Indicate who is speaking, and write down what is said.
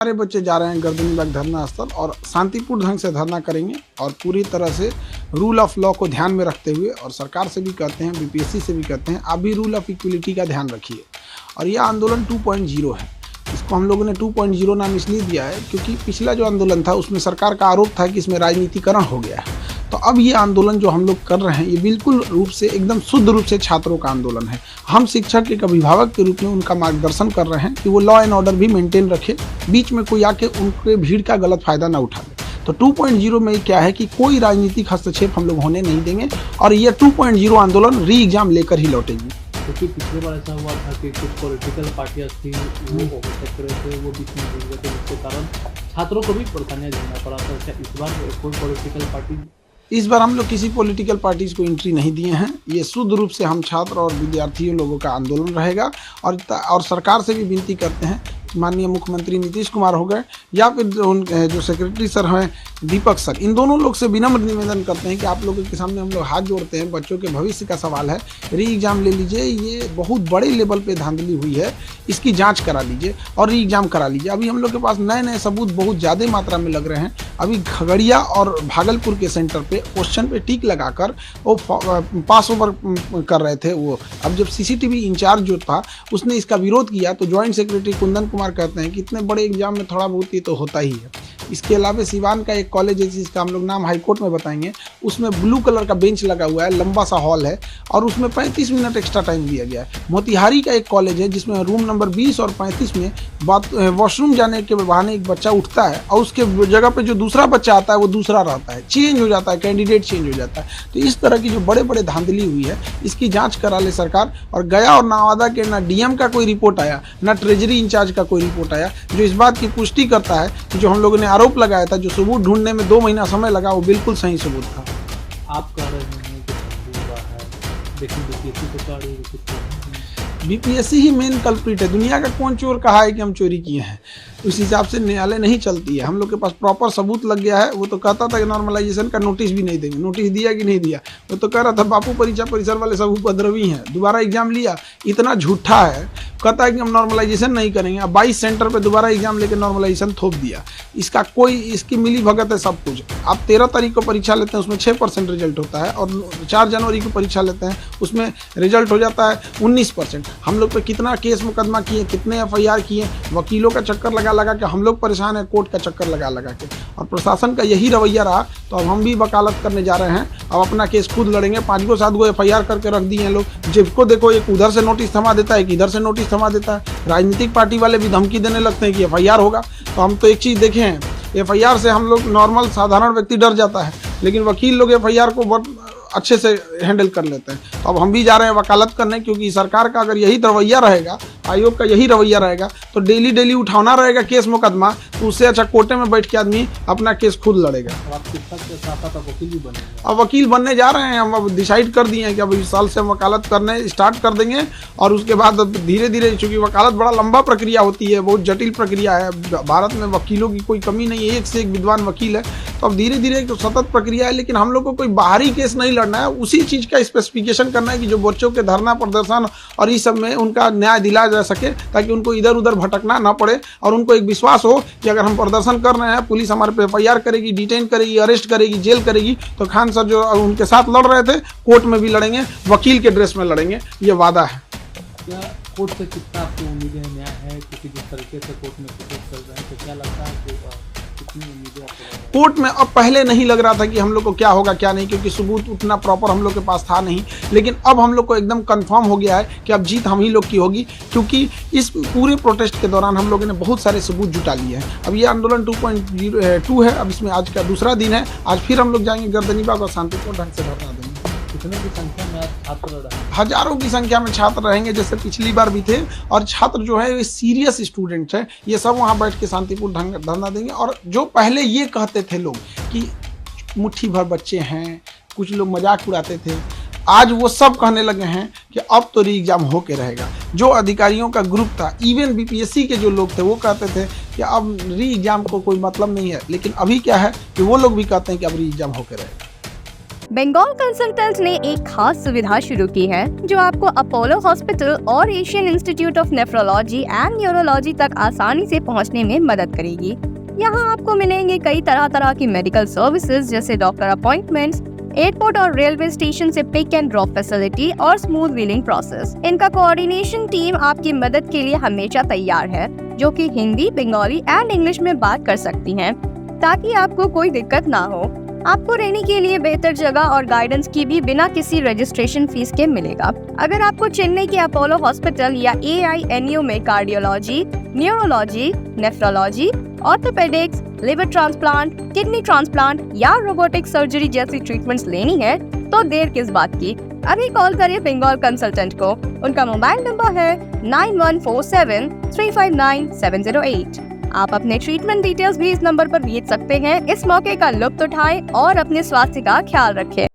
Speaker 1: सारे बच्चे जा रहे हैं गर्दनीबाग धरना स्थल और शांतिपूर्ण ढंग से धरना करेंगे और पूरी तरह से रूल ऑफ लॉ को ध्यान में रखते हुए, और सरकार से भी कहते हैं, बीपीएससी से भी कहते हैं, आप भी रूल ऑफ इक्वलिटी का ध्यान रखिए। और यह आंदोलन 2.0 है। इसको हम लोगों ने 2.0 नाम इसलिए दिया है क्योंकि पिछला जो आंदोलन था उसमें सरकार का आरोप था कि इसमें राजनीतिकरण हो गया है। तो अब ये आंदोलन जो हम लोग कर रहे हैं ये बिल्कुल रूप से, एकदम शुद्ध रूप से छात्रों का आंदोलन है। हम शिक्षक एक अभिभावक के रूप में उनका मार्गदर्शन कर रहे हैं कि वो लॉ एंड ऑर्डर भी मेंटेन रखे, बीच में कोई आके उनके भीड़ का गलत फायदा ना उठा ले। तो 2.0 में क्या है कि कोई राजनीतिक हस्तक्षेप हम लोग होने नहीं देंगे और ये 2.0 आंदोलन री एग्जाम लेकर ही लौटेगी।
Speaker 2: क्योंकि पिछले बार ऐसा हुआ था कि कुछ पॉलिटिकल पार्टियां थी वो ओवरटेक कर रहे थे, वो बीच में जुड़ गए थे, जिसके कारण छात्रों को भी परेशानियां झेलना पड़ा था। क्या इस बार कोई पॉलिटिकल पार्टी?
Speaker 1: इस बार हम लोग किसी पॉलिटिकल पार्टीज को एंट्री नहीं दिए हैं। ये शुद्ध रूप से हम छात्र और विद्यार्थियों लोगों का आंदोलन रहेगा। और सरकार से भी विनती करते हैं, माननीय मुख्यमंत्री नीतीश कुमार हो गए या फिर जो सेक्रेटरी सर हैं दीपक सर, इन दोनों लोग से विनम्र निवेदन करते हैं कि आप लोगों के सामने हम लोग हाथ जोड़ते हैं। बच्चों के भविष्य का सवाल है, री एग्ज़ाम ले लीजिए। ये बहुत बड़े लेवल पे धांधली हुई है, इसकी जांच करा लीजिए और री एग्ज़ाम करा लीजिए। अभी हम लोग के पास नए नए सबूत बहुत ज़्यादा मात्रा में लग रहे हैं। अभी खगड़िया और भागलपुर के सेंटर पे क्वेश्चन पे टिक लगाकर वो पास ओवर कर रहे थे। वो अब जब सीसीटीवी इंचार्ज जो था उसने इसका विरोध किया तो ज्वाइंट सेक्रेटरी कुंदन कुमार कहते हैं कि इतने बड़े एग्जाम में थोड़ा बहुत ये तो होता ही है। इसके अलावा सिवान का एक कॉलेज है जिसका हम लोग नाम हाईकोर्ट में बताएंगे, उसमें ब्लू कलर का बेंच लगा हुआ है, लंबा सा हॉल है और उसमें 35 मिनट एक्स्ट्रा टाइम दिया गया है। मोतिहारी का एक कॉलेज है जिसमें रूम नंबर 20 और 35 में वॉशरूम जाने के बहाने एक बच्चा उठता है और उसके जगह पे जो दूसरा बच्चा आता है वो दूसरा रहता है, चेंज हो जाता है, कैंडिडेट चेंज हो जाता है। तो इस तरह की जो बड़े बड़े धांधली हुई है इसकी जाँच करा ले सरकार। और गया और नवादा के ना डीएम का कोई रिपोर्ट आया, ना ट्रेजरी इंचार्ज का कोई रिपोर्ट आया जो इस बात की पुष्टि करता है कि जो हम लोगों ने आरोप लगाया था, जो सबूत ढूंढने में 2 महीना समय लगा, वो बिल्कुल सही सबूत था।
Speaker 2: आप कह रहे हैं कि
Speaker 1: बीपीएससी ही मेन कल्प्रिट है। दुनिया का कौन चोर कहा है कि हम चोरी किए हैं? उस हिसाब से न्यायालय नहीं चलती है। हम लोग के पास प्रॉपर सबूत लग गया है। वो तो कहता था कि नॉर्मलाइजेशन का नोटिस भी नहीं देंगे। नोटिस दिया कि नहीं दिया? वो तो कह रहा था बापू परीक्षा परिसर वाले सब उपद्रवी हैं, दोबारा एग्जाम लिया। इतना झूठा है, कहता है कि हम नॉर्मलाइजेशन नहीं करेंगे। अब 22 सेंटर पे दोबारा एग्जाम लेकर नॉर्मलाइजेशन थोप दिया। इसका कोई, इसकी मिली भगत है सब कुछ। आप 13 तारीख को परीक्षा लेते हैं उसमें 6% रिजल्ट होता है और 4 जनवरी को परीक्षा लेते हैं उसमें रिजल्ट हो जाता है 19%। हम लोग पे कितना केस मुकदमा किए, कितने एफआईआर किए, वकीलों का चक्कर लगा के हम लोग परेशान हैं, कोर्ट का चक्कर लगा के। और प्रशासन का यही रवैया रहा तो अब हम भी वकालत करने जा रहे हैं। अब अपना केस खुद लड़ेंगे। 5-7 गो एफआईआर करके रख दिए हैं लोग। जिसको देखो एक उधर से नोटिस थमा देता है, एक इधर से नोटिस थमा देता है। राजनीतिक पार्टी वाले भी धमकी देने लगते हैं कि एफआईआर होगा। तो हम तो एक चीज़ देखे हैं, एफआईआर से हम लोग नॉर्मल साधारण व्यक्ति डर जाता है, लेकिन वकील लोग एफआईआर को बहुत अच्छे से हैंडल कर लेते हैं। तो अब हम भी जा रहे हैं वकालत करने, क्योंकि सरकार का अगर यही रवैया रहेगा, आयोग का यही रवैया रहेगा तो डेली उठाना रहेगा केस मुकदमा। तो उससे अच्छा कोर्टे में बैठ के आदमी अपना केस खुद लड़ेगा। अब वकील बनने जा रहे हैं हम। अब डिसाइड कर दिए हैं कि अब इस साल से हम वकालत करने स्टार्ट कर देंगे और उसके बाद धीरे धीरे, चूँकि वकालत बड़ा लंबा प्रक्रिया होती है, बहुत जटिल प्रक्रिया है। भारत में वकीलों की कोई कमी नहीं है, एक से एक विद्वान वकील है। तो अब धीरे धीरे एक सतत प्रक्रिया है, लेकिन हम लोग को कोई बाहरी केस नहीं लड़ना है। उसी चीज़ का स्पेसिफिकेशन करना है कि जो बच्चों के धरना प्रदर्शन और इस सब में उनका न्याय दिलाया जा सके, ताकि उनको इधर उधर भटकना ना पड़े और उनको एक विश्वास हो कि अगर हम प्रदर्शन कर रहे हैं, पुलिस हमारे पे एफआईआर करेगी, डिटेन करेगी, अरेस्ट करेगी, जेल करेगी। तो खान सर जो उनके साथ लड़ रहे थे, कोर्ट में भी लड़ेंगे, वकील के ड्रेस में लड़ेंगे, ये वादा है।
Speaker 2: क्या कोर्ट से कितना आपको उम्मीदें न्याय है? क्योंकि जिस तरीके से कोर्ट में प्रोसेस चल रहा है, तो क्या लगता है कि कितनी उम्मीदें आपको?
Speaker 1: कोर्ट में अब पहले नहीं लग रहा था कि हम लोग को क्या होगा क्या नहीं, क्योंकि सबूत उतना प्रॉपर हम लोग के पास था नहीं। लेकिन अब हम लोग को एकदम कंफर्म हो गया है कि अब जीत हम ही लोग की होगी, क्योंकि इस पूरे प्रोटेस्ट के दौरान हम लोगों ने बहुत सारे सबूत जुटा लिए हैं। अब ये आंदोलन 2.2 है। अब इसमें आज का दूसरा दिन है। आज फिर हम लोग जाएंगे गर्दनीबाग और शांतिपूर्ण ढंग से धरना देंगे।
Speaker 2: कितने की संख्या में छात्र रहे?
Speaker 1: हजारों की संख्या में छात्र रहेंगे, जैसे पिछली बार भी थे। और छात्र जो है ये सीरियस स्टूडेंट्स हैं, ये सब वहाँ बैठ के शांतिपूर्ण ढंग धरना देंगे। और जो पहले ये कहते थे लोग कि मुट्ठी भर बच्चे हैं, कुछ लोग मजाक उड़ाते थे, आज वो सब कहने लगे हैं कि अब तो री एग्जाम होके रहेगा। जो अधिकारियों का ग्रुप था, इवन बीपीएससी के जो लोग थे, वो कहते थे कि अब री एग्जाम को कोई मतलब नहीं है। लेकिन अभी क्या है कि वो लोग भी कहते हैं कि अब री एग्जाम होके रहेगा।
Speaker 3: बंगाल कंसल्टेंट ने एक खास सुविधा शुरू की है जो आपको अपोलो हॉस्पिटल और Asian institute of nephrology and neurology तक आसानी से पहुंचने में मदद करेगी। यहाँ आपको मिलेंगे कई तरह की मेडिकल सर्विसेज जैसे डॉक्टर अपॉइंटमेंट्स, एयरपोर्ट और रेलवे स्टेशन से पिक एंड ड्रॉप फैसिलिटी और स्मूथ व्हीलिंग प्रोसेस। इनका कोऑर्डिनेशन टीम आपकी मदद के लिए हमेशा तैयार है, जो कि हिंदी, बंगाली एंड इंग्लिश में बात कर सकती हैं, ताकि आपको कोई दिक्कत ना हो। आपको रहने के लिए बेहतर जगह और गाइडेंस की भी बिना किसी रजिस्ट्रेशन फीस के मिलेगा। अगर आपको चेन्नई के अपोलो हॉस्पिटल या AINU में cardiology, neurology, nephrology, orthopaedics, liver transplant, kidney transplant या रोबोटिक सर्जरी जैसी ट्रीटमेंट्स लेनी है तो देर किस बात की। अभी कॉल करिए बंगाल कंसल्टेंट को। उनका मोबाइल नंबर है 9147359708। आप अपने ट्रीटमेंट डिटेल्स भी इस नंबर पर भेज सकते हैं। इस मौके का लुत्फ उठाएं और अपने स्वास्थ्य का ख्याल रखें।